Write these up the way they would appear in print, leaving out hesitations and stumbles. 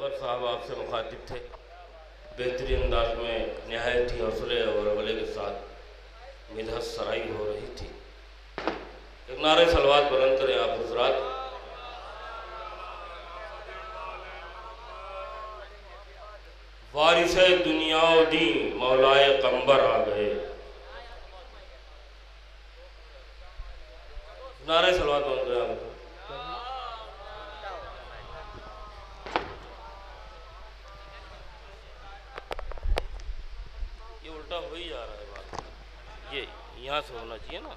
अकबर साहब आपसे मुखातिब थे। बेहतरीन अंदाज में नहायत ही हौसले और अगले के साथ मिदहत सराई हो रही थी। एक नारे सलवात बुलंद करें आप हज़रात। वारिसे दुनिया दी मौलाए कंबर आ गए। नारे सलवात बुलंद करें आप। उल्टा हो ही जा रहा है बात, ये यहाँ से होना चाहिए ना।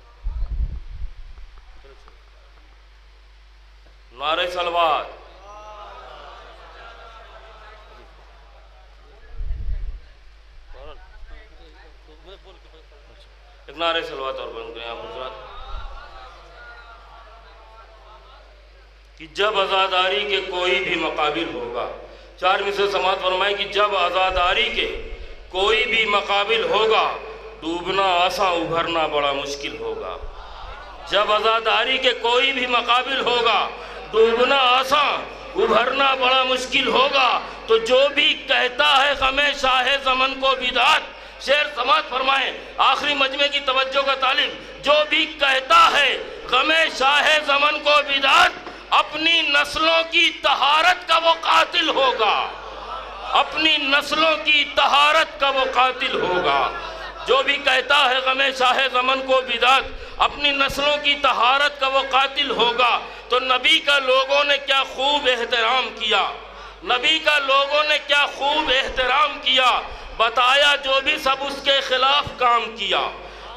नारे सलवात। एक नारे सलवात और बंद करें आप हज़रात कि जब आज़ादारी के कोई भी मकाबिल होगा। 4 मिसरे समात फरमाए कि जब आज़ादारी के कोई भी मकाबिल होगा, डूबना आसान उभरना बड़ा मुश्किल होगा। जब आज़ादारी के कोई भी मकाबिल होगा, डूबना आसान उभरना बड़ा मुश्किल होगा। तो जो भी कहता है गमे शाहे ज़मन को बिदात, शेर समात फरमाए आखिरी मजमे की तवज्जो का तालिब, जो भी कहता है गमे शाहे ज़मन को बिदात, अपनी नस्लों की तहारत का वो कातिल होगा। अपनी नस्लों की तहारत का वो कातिल होगा। जो भी कहता है गमे शाहे ज़मन को बिदात, अपनी नस्लों की तहारत का वो कातिल होगा। तो नबी का लोगों ने क्या खूब एहतराम किया, नबी का लोगों ने क्या खूब एहतराम किया। बताया जो भी सब उसके खिलाफ काम किया।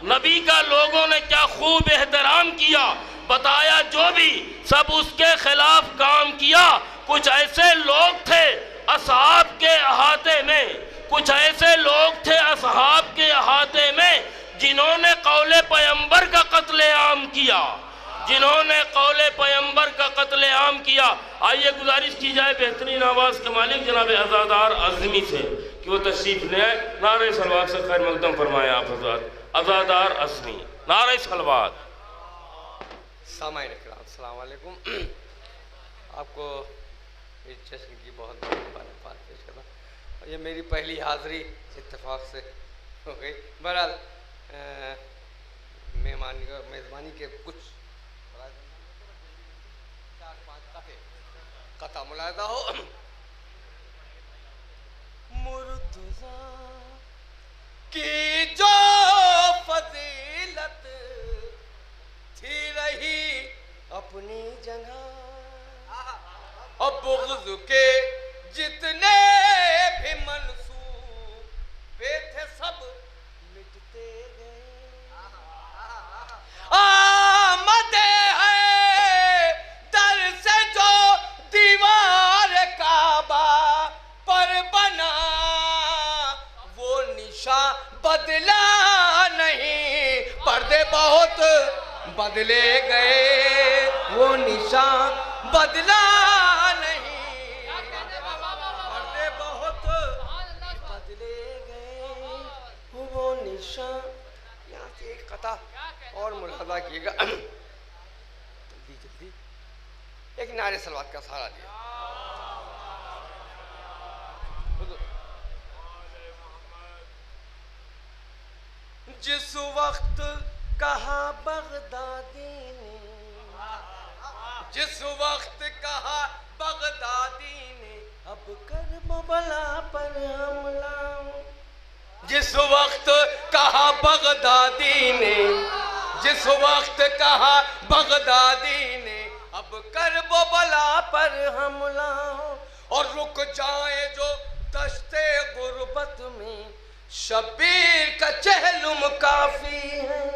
नबी का लोगों ने क्या खूब एहतराम किया। बताया जो भी सब उसके खिलाफ काम किया। कुछ ऐसे लोग थे असहाब के अहाते में, कुछ ऐसे लोग थे असहाब के अहाते में, जिन्होंने कौले पैगंबर का कत्लेआम किया, जिन्होंने कौले पैगंबर का कत्लेआम किया। आइए गुजारिश की जाए बेहतरीन आवाज़ के मालिक जनाब अज़ादार अज़मी से कि वो तशरीफ ले आए। नारे सलवात से खैर मकदम फरमाए आप हज़रात। अज़ादार अज़मी, नारे सलवात। सामाईन इकराम, अस्सलाम वालेकुम। आपको इस जश्न की बहुत बहुत मुबारकबाद पेश करना। और ये मेरी पहली हाज़िरी इत्तेफाक से हो गई। बहरहाल मेज़बानी के कुछ 4-5 कथा मुलाहिज़ा हो। मुर्तज़ा की जो फजीलत थी रही अपनी जगह, अब बुग़्ज़ के जितने भी मंसूबे थे सब मिटते गए। आमदे है दर से जो दीवार काबा पर बना, वो निशा बदला नहीं, पर्दे बहुत बदले गए, वो निशान बदला नहीं, पर्दे बहुत बदले गए, वो निशान। यहाँ से एक कथा और मुलाहज़ा कीजिएगा जल्दी जल्दी। एक नारे सलवात का सहारा दिया। जिस वक्त कहा बगदादी ने, जिस वक्त कहा बगदादी ने, अब करबला पर हमला। जिस वक्त कहा बगदादी ने, जिस वक्त कहा बगदादी ने, अब करबला पर हमला। और रुक जाए जो दश्ते गुर्बत में, शब्बीर का चहलुम काफी है।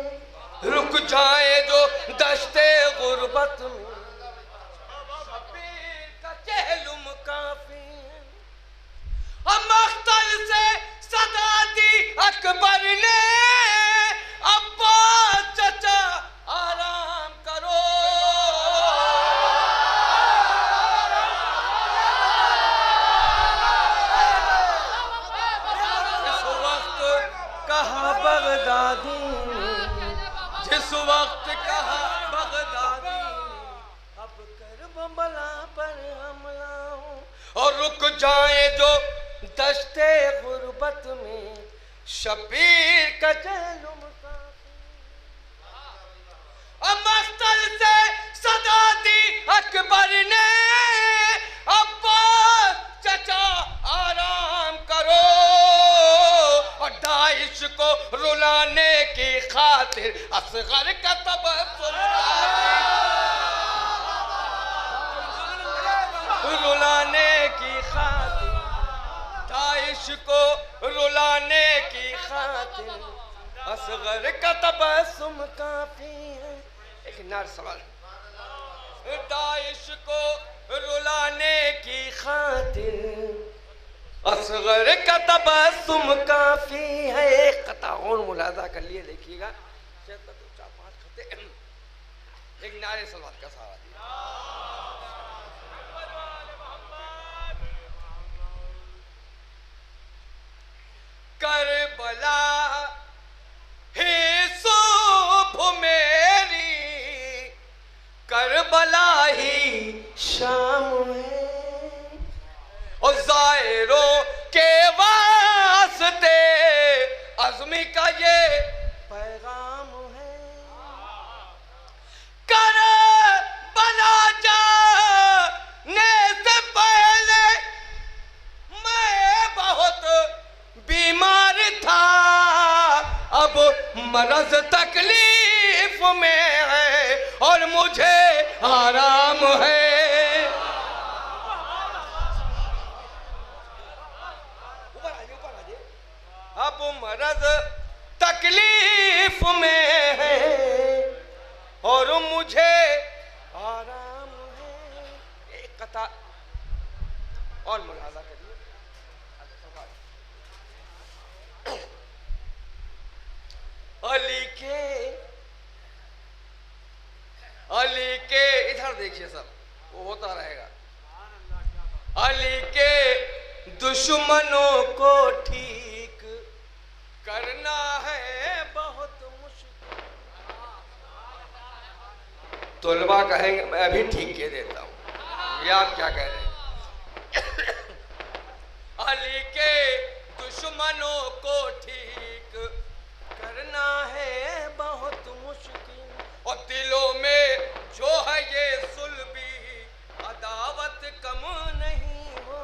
रुक जाए जो दश्ते गुर्बत में, शब्बीर का चहलुम काफी है। हम मख्तल से सदा दी अकबर ने, अब्बास चचा आराम करो। बगदादी, जिस वक्त कहा बगदादी, जाए जो दस्ते गुर्बत में, शबीर का चैलुम मस्तल से सदा दी अकबर ने, अब्बास चचा आराम करो, और दाइश को रुलाने की खातिर असगर का तबस्सुम, रुलाने की खातिर, दाइश को रुलाने की खातिर असगर का तबस्सुम काफी है। एक नार सवाल, दाइश को रुलाने की खातिर असगर का तबस्सुम काफी है। एक कता और मुलाजा कर लिए, देखिएगा 4-5 खते एक नारे सलवात का सहारा दिया। करबला ही सुबह मेरी, करबला ही शाम है, और ज़ाहिरों के वास्ते अज़मी का ये पैगाम है। करबला जाने से पहले मैं बहुत बीमार था, अब मरज़ तकलीफ में है और मुझे आराम है। ऊपर आइए। अब मरज़ तकलीफ में है और मुझे आराम है। एक कथा और मुलाजा करिए। अली के इधर देखिए सब, वो होता रहेगा। अली के दुश्मनों को ठीक करना है बहुत मुश्किल। तलबा कहेंगे मैं अभी ठीक के देता हूँ, ये आप क्या कह रहे हैं? अली के दुश्मनों को ठीक करना है बहुत मुश्किल, और दिलों में जो है ये सुल्बी अदावत कम नहीं हो।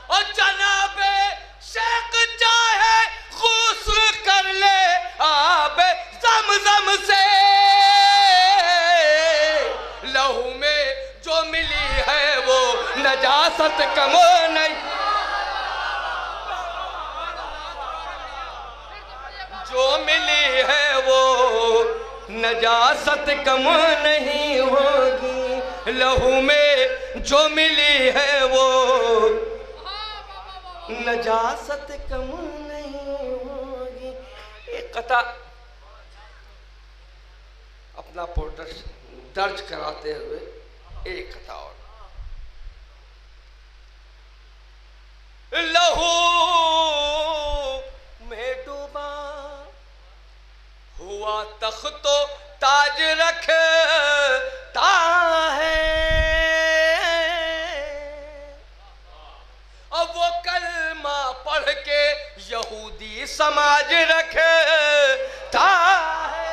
और जनाबे शेख चाहे गुस्ल कर ले आबे ज़मज़म से, लहू में जो मिली है वो नजासत कम नहीं, जो मिली है वो नजासत कम नहीं होगी। लहू में जो मिली है वो नजासत कम नहीं होगी। एक कथा अपना प्रोटेस्ट दर्ज कराते हुए एक कथा और। लहू में डूबा हुआ तख्तो ताज रखता है, अब वो कलमा पढ़ के यहूदी समाज रखता है।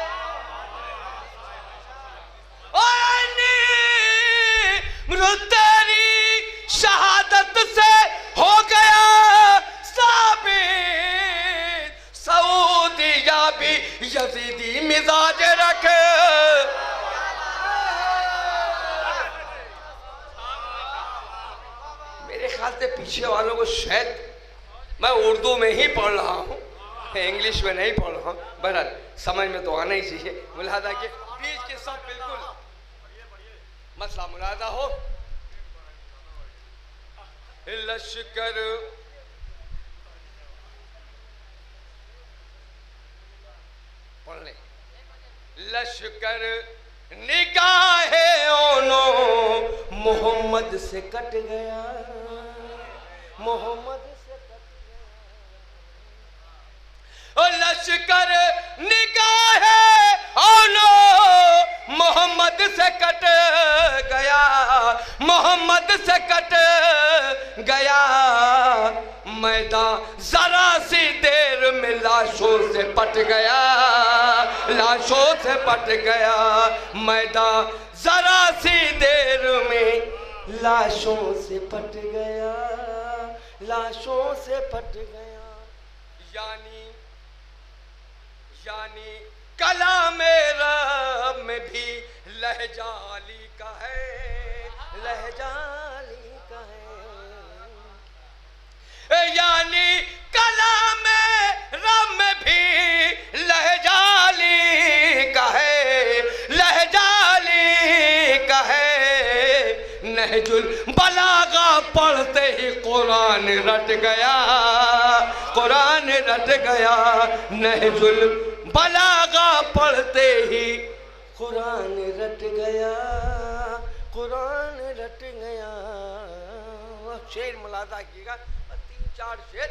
तेरी शहादत से हो गया साबित, सऊदिया भी यजीदी मिजाज रखे। मेरे ख्याल से पीछे वालों को शायद मैं उर्दू में ही पढ़ रहा हूँ, इंग्लिश में नहीं पढ़ रहा हूँ, बहरहाल समझ में तो आना ही चाहिए। मुलादा के बीच के सब बिल्कुल मसला मुलादा हो। लश्कर पढ़ ले। लश्कर निगाहे ओनो मोहम्मद से कट गया, मोहम्मद से कट गया। लश्कर निगाहे ओनो मोहम्मद से कट गया, मोहम्मद से कट मैदान जरा सी देर में लाशों से पट गया, लाशों से पट गया। मैदान जरा सी देर में लाशों से पट गया, लाशों से पट गया। यानी कलाम रब में भी लहजा अली का है, लहजा अली का है। यानी कलाम रब में भी लहजा अली का है, लहजा अली का है। नहजुल बलागा पढ़ते ही कुरान रट गया, कुरान रट गया। नहजुल बलागा पढ़ते ही कुरान रट गया, कुरान रट गया। शेर मुलादा कीजिएगा, 3-4 शेर,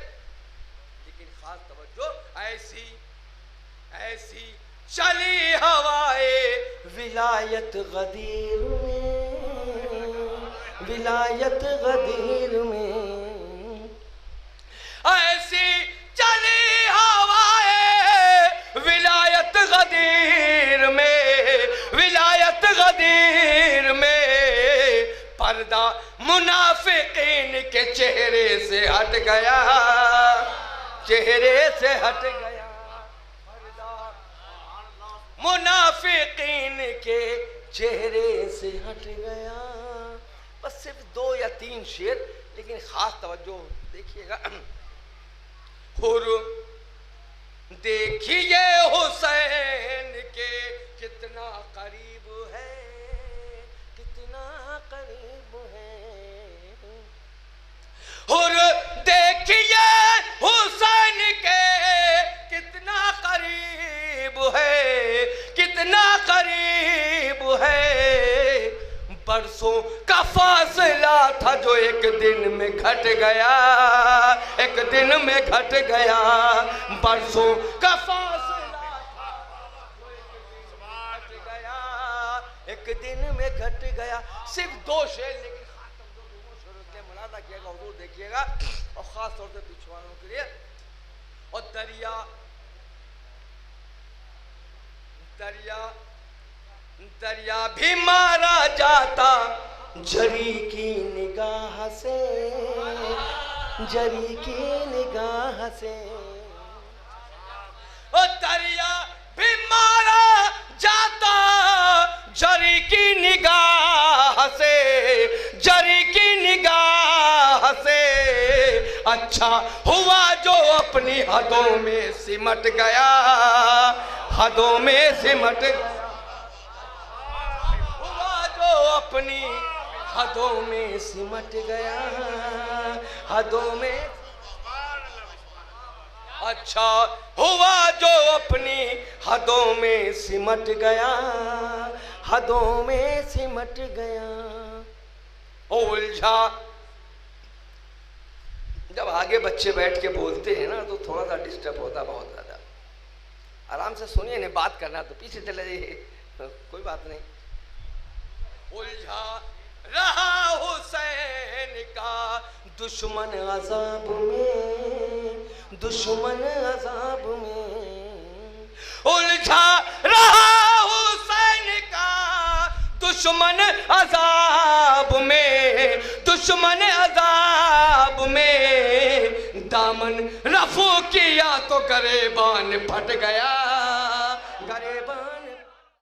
लेकिन खास तवज्जो। ऐसी चली हवाए विलायत गदीर में, विलायत गदीर में। ऐसी चली हवाए विलायत गदीर में, विलायत गदीर में। पर्दा मुनाफिकीन के चेहरे से हट गया, चेहरे से हट गया। पर्दा मुनाफिकीन के चेहरे से हट गया। बस सिर्फ 2 या 3 शेर, लेकिन खास तवज्जो देखिएगा। देखिए हुसैन के कितना करीब है, कितना करीब है। और देखिए हुसैन के कितना करीब है, कितना करीब है। बरसों का फासला था जो एक दिन में घट गया, एक दिन में घट गया। बरसों का फासला था जो एक दिन में घट गया, एक दिन में घट गया। सिर्फ 2 शेर, लेकिन खातम दोनों शेरों के मुलादा किएगा, हुजूर देखिएगा, और खास तौर से पिछवाड़ों के लिए। और दरिया दरिया भी मारा जाता जरी की निगाह से, जरी की निगाह से। ओ दरिया भी मारा जाता जरी की निगाह से, जरी की निगाह से। अच्छा हुआ जो अपनी हदों में सिमट गया, हदों में सिमट गया। अपनी हदों में सिमट गया, हदों में। अच्छा हुआ जो अपनी हदों में सिमट गया, हदों में सिमट गया। उलझा, जब आगे बच्चे बैठ के बोलते हैं ना तो थोड़ा सा डिस्टर्ब होता, बहुत ज्यादा। आराम से सुनिए, नहीं बात करना तो पीछे चले जाइए, कोई बात नहीं। उलझा रहा हुसैन का दुश्मन अज़ाब में, दुश्मन अज़ाब में। उलझा रहा हुसैन का दुश्मन अज़ाब में, दुश्मन अज़ाब में। दामन रफू किया तो गरेबान फट गया, गरेबान